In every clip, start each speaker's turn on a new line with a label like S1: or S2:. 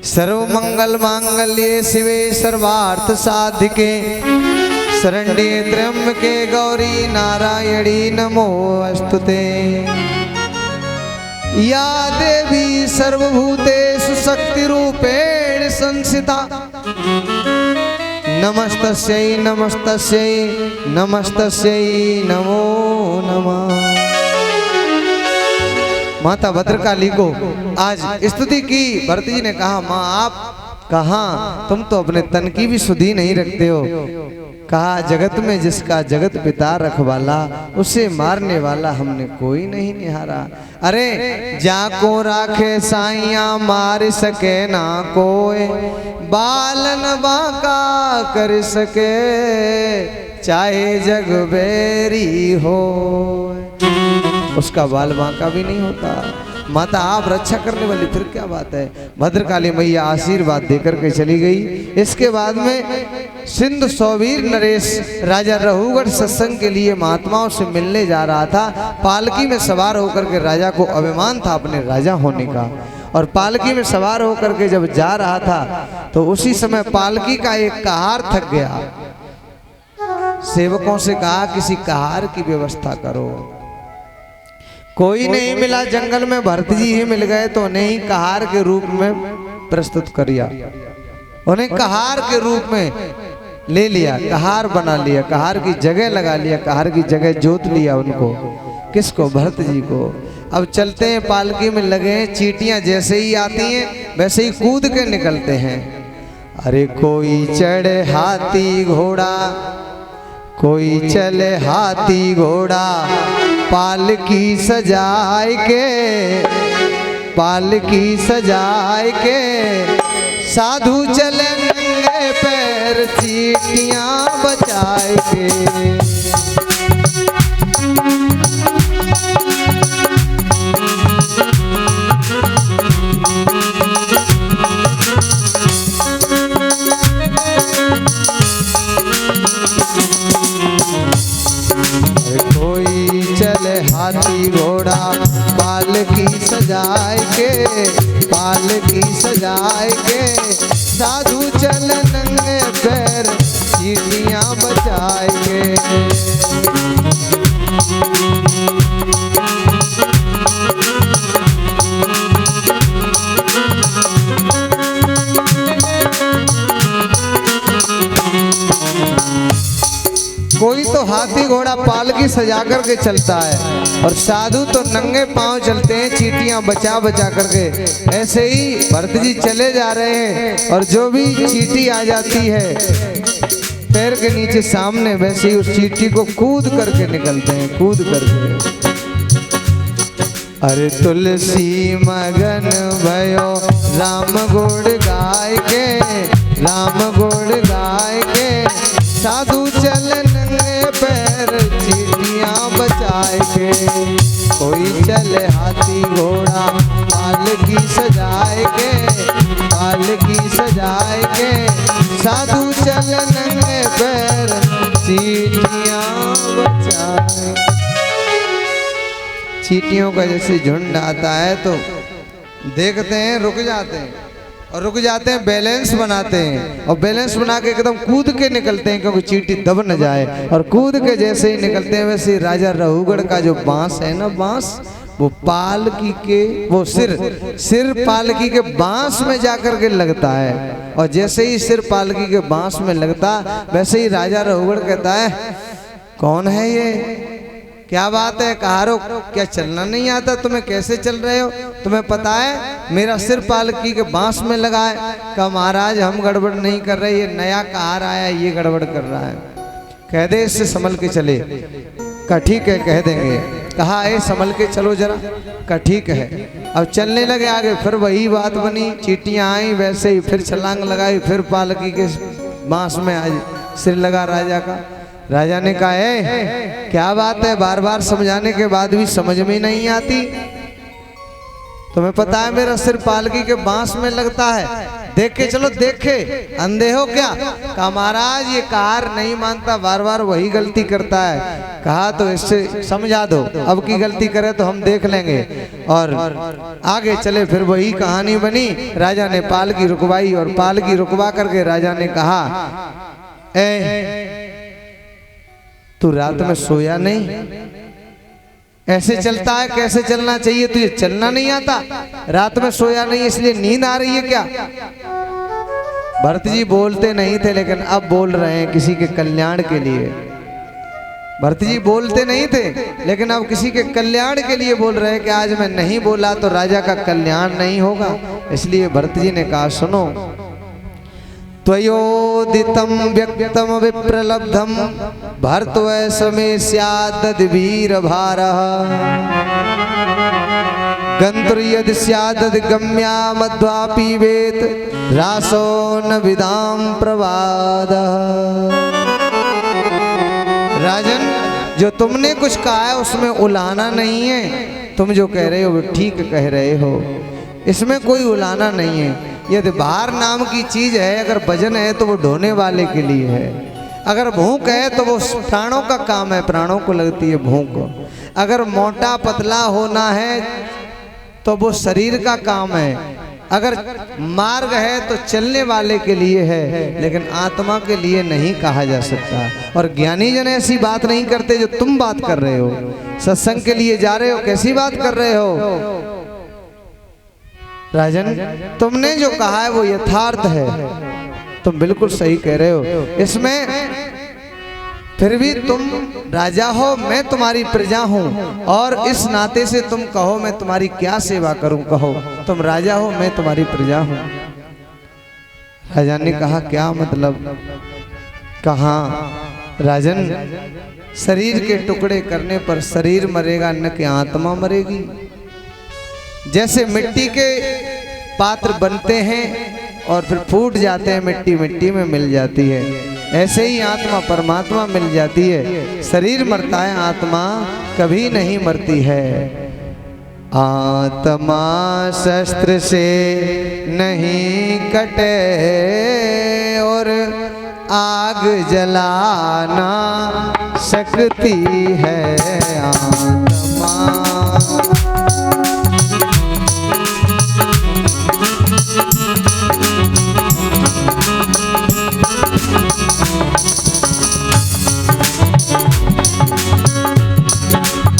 S1: सर्व मंगल मांगल्ये शिवे सर्वार्थ साधिके शरण्ये त्र्यंबके गौरी नारायणी नमोस्तुते। या देवी सर्वभूतेषु शक्तिरूपेण संस्थिता नमस्तस्यै नमस्तस्यै नमस्तस्यै नमो नमः। माता भद्रकाली को आज स्तुति की। भरत जी ने कहा, माँ आप कहाँ, तुम तो अपने तन की भी सुधि नहीं रखते हो। कहा, जगत में जिसका जगत पिता रखवाला, उसे मारने वाला हमने कोई नहीं निहारा। अरे जाको राखे साइया मार सके ना कोई, बालन बाका कर सके चाहे जग बेरी हो। उसका बाल बांका भी नहीं होता। माता आप रक्षा करने वाली, फिर क्या बात है। भद्रकाली मैया आशीर्वाद देकर के चली गई। इसके बाद में सिंधु सौवीर नरेश राजा रहुगढ़ सत्संग के लिए महात्माओं से मिलने जा रहा था। पालकी में सवार होकर के राजा को अभिमान था अपने राजा होने का, और पालकी में सवार होकर के जब जा रहा था तो उसी समय पालकी का एक कहार थक गया। सेवकों से कहा, किसी कहार की व्यवस्था करो। कोई नहीं मिला, जंगल में भरत जी ही मिल गए तो उन्हें ही कहार के रूप में प्रस्तुत किया। उन्हें कहार के रूप में ले लिया, कहार बना लिया, कहार की जगह लगा लिया, कहार की जगह जोत लिया उनको। किसको? भरत जी को। अब चलते हैं, पालकी में लगे हैं। चींटियां जैसे ही आती हैं वैसे ही कूद के निकलते हैं। अरे कोई चढ़े हाथी घोड़ा, कोई चले हाथी घोड़ा, पालकी सजाए के, पालकी सजाए के, साधु चले नंगे पैर चींटियां बचाए के। कोई चले हाथी घोड़ा, पालकी सजाए के, पालकी सजाए के, साधु चल नंगे पैर चींटियां बचाए के। कोई तो हाथी घोड़ा पालकी सजा करके चलता है और साधु तो नंगे पांव चलते हैं चींटियां बचा बचा करके। ऐसे ही भरत जी चले जा रहे हैं और जो भी चींटी आ जाती है पैर के नीचे सामने, वैसे ही उस चींटी को कूद करके निकलते हैं, कूद करके। अरे तुलसी मगन भयो राम गुण गाय के, राम गुण गाय के, साधु चल नंगे पैर चींटियां बचाए के। कोई चले हाथी घोड़ा, पालकी सजाए के, पालकी सजाए के, साधु चल नंगे पैर चींटियां बचाए। चींटियों का जैसे झुंड आता है तो देखते हैं, रुक जाते हैं, और रुक जाते हैं, बैलेंस बनाते हैं, और बैलेंस बना के एकदम कूद के निकलते हैं क्योंकि चींटी दब न जाए। और कूद के जैसे ही निकलते हैं वैसे राजा रहुगढ़ का जो बांस है ना, बांस, वो पालकी के, वो सिर पालकी के बांस में जाकर के लगता है। और जैसे ही सिर पालकी के बांस में लगता वैसे ही राजा रहुगढ़ कहता है, कौन है ये, क्या बात है, कहारो क्या चलना नहीं आता तुम्हें, कैसे चल रहे हो, तुम्हें पता है मेरा सिर पालकी के बांस में लगा है। कहा महाराज हम गड़बड़ नहीं कर रहे, ये नया कहार आया है, ये गड़बड़ कर रहा है। कह दे इससे संभल के चले। कहा ठीक है कह देंगे। कहा ए संभल के चलो जरा। कहा ठीक है। अब चलने लगे आगे, फिर वही बात बनी, चींटियां आई वैसे ही, फिर छलांग लगाई, फिर पालकी के बांस में आज सिर लगा राजा का। राजा ने कहा है क्या बात है, बार बार समझाने के बाद भी समझ में नहीं आती, तुम्हें पता है मेरा सिर पालकी के बांस में लगता है। देख के चलो, देखे अंधे हो क्या? कहा महाराज ये कार नहीं मानता, बार बार वही गलती करता है। कहा तो इससे समझा दो, अब की गलती करे तो हम देख लेंगे। और आगे चले, फिर वही कहानी बनी। राजा ने पालकी रुकवाई और पालकी रुकवा करके राजा ने कहा, तू रात में सोया नहीं? ऐसे चलता है, कैसे चलना चाहिए? तुझे चलना नहीं आता? रात में सोया नहीं इसलिए नींद आ रही है क्या? भरत जी बोलते नहीं थे, लेकिन अब बोल रहे हैं किसी के कल्याण के लिए। भरत जी बोलते नहीं थे, लेकिन अब किसी के कल्याण के लिए बोल रहे हैं कि आज मैं नहीं बोला तो राजा का कल्याण नहीं होगा। इसलिए भरत जी ने कहा, सुनो, त्वयोदितं व्यक्तं विप्रलब्धं भर्तवैषमे स्यादद्वीर भारः गन्तुर् यदि स्यादद्गम्या मध्वापि वेत रासो न विदां प्रवादः। राजन, जो तुमने कुछ कहा है उसमें उलाना नहीं है। तुम जो कह रहे हो वो ठीक कह रहे हो, इसमें कोई उलाना नहीं है। यदि भार नाम की चीज है, अगर वजन है तो वो ढोने वाले के लिए है। अगर भूख है तो वो प्राणों का काम है, प्राणों को लगती है भूख। अगर मोटा पतला होना है तो वो शरीर का काम है। अगर मार्ग है तो चलने वाले के लिए है, लेकिन आत्मा के लिए नहीं कहा जा सकता। और ज्ञानी जन ऐसी बात नहीं करते जो तुम बात कर रहे हो। सत्संग के लिए जा रहे हो, कैसी बात कर रहे हो? राजन, तुमने जो कहा है वो यथार्थ है, तुम बिल्कुल सही कह रहे हो। इसमें फिर भी तुम राजा हो, मैं तुम्हारी प्रजा हूं, और इस नाते से तुम कहो मैं तुम्हारी क्या सेवा करूं। कहो, तुम राजा हो, मैं तुम्हारी प्रजा हूं। राजा ने कहा, क्या मतलब? कहा, राजन, शरीर के टुकड़े करने पर शरीर मरेगा, न कि आत्मा मरेगी। जैसे मिट्टी के पात्र बनते हैं और फिर फूट जाते हैं, मिट्टी मिट्टी में मिल जाती है, ऐसे ही आत्मा परमात्मा मिल जाती है। शरीर मरता है, आत्मा कभी नहीं मरती है। आत्मा शस्त्र से नहीं कटे और आग जलाना सकती है।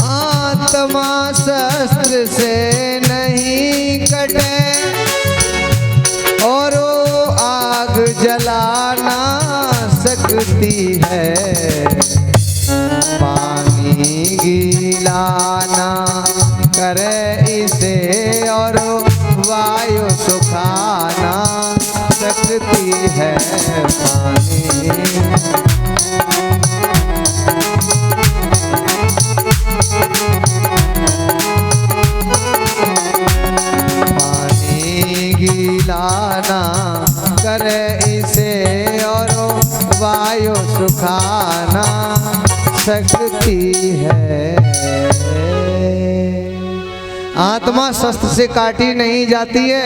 S1: आत्मा शस्त्र से नहीं कटे और वो आग जलाना सकती है। पानी गीलाना करे इसे और वायु सुखाना सकती है। पानी गीलाना करे इसे और वायु सुखाना सकती है। आत्मा शस्त्र से काटी नहीं जाती है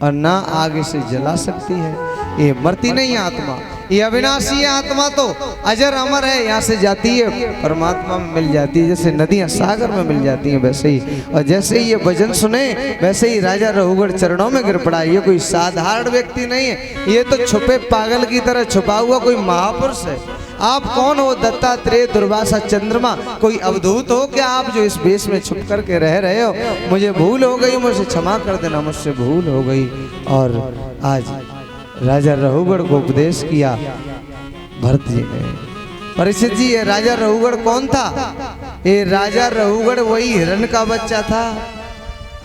S1: और ना आगे से जला सकती है। ये मरती नहीं आत्मा, ये अविनाशी है। आत्मा तो अजर अमर है, यहाँ से जाती है परमात्मा में मिल जाती है। जैसे नदियाँ सागर में मिल जाती हैं वैसे ही। और जैसे ही ये भजन सुने वैसे ही राजा रघुगढ़ चरणों में गिर पड़ा। ये कोई साधारण व्यक्ति नहीं है, ये तो छुपे पागल की तरह छुपा हुआ कोई महापुरुष है। आप कौन हो? दत्तात्रेय, दुर्वासा, चंद्रमा, कोई अवधूत हो क्या आप जो इस भेष में छुप करके रह रहे हो? मुझे भूल हो गई, मुझे क्षमा कर देना, मुझसे भूल हो गई। और आज राजा रघुगढ़ को उपदेश किया भरत जी ने। परीक्षित जी, ये राजा रघुगढ़ कौन था? ये राजा रघुगढ़ वही हिरण का बच्चा था।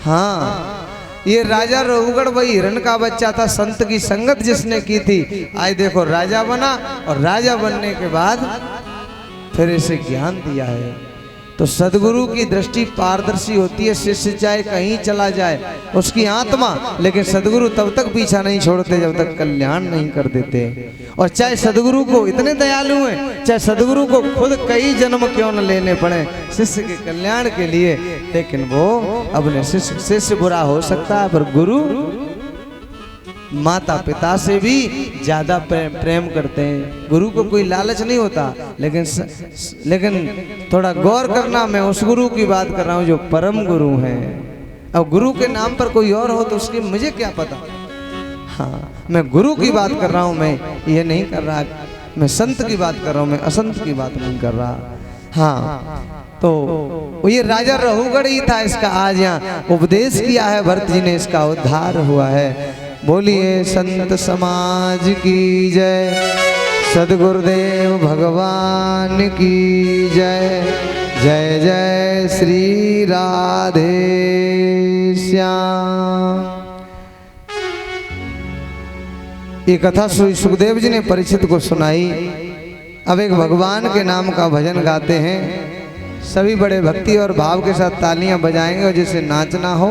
S1: हाँ, ये राजा रघुगढ़ वही हिरण का बच्चा था। संत की संगत जिसने की थी, आज देखो राजा बना, और राजा बनने के बाद फिर इसे ज्ञान दिया है। तो सदगुरु की दृष्टि पारदर्शी होती है। शिष्य चाहे कहीं चला जाए, उसकी आत्मा, लेकिन सदगुरु तब तक पीछा नहीं छोड़ते जब तक कल्याण नहीं कर देते। और चाहे सदगुरु को इतने दयालु हैं, चाहे सदगुरु को खुद कई जन्म क्यों न लेने पड़े शिष्य के कल्याण के लिए, लेकिन वो अपने शिष्य बुरा हो सकता है पर गुरु माता पिता से भी ज्यादा प्रेम करते हैं। गुरु को कोई लालच नहीं होता, लेकिन थोड़ा गौर करना, मैं उस गुरु की बात कर रहा हूँ जो परम गुरु हैं। अब गुरु के नाम पर कोई और हो तो उसकी मुझे क्या पता। हाँ, मैं गुरु की बात कर रहा हूँ, मैं ये नहीं कर रहा, मैं संत की बात कर रहा हूँ, मैं असंत की बात नहीं कर रहा। हाँ, तो ये राजा रहुगढ़ ही था, इसका आज यहाँ उपदेश किया है भरत जी ने, इसका उद्धार हुआ है। बोलिए संत समाज की जय, सद्गुरुदेव भगवान की जय। जय जय श्री राधे श्याम। ये कथा श्री सुखदेव जी ने परीक्षित को सुनाई। अब एक भगवान के नाम का भजन गाते हैं, सभी बड़े भक्ति और भाव के साथ तालियां बजाएंगे, और जिसे नाचना हो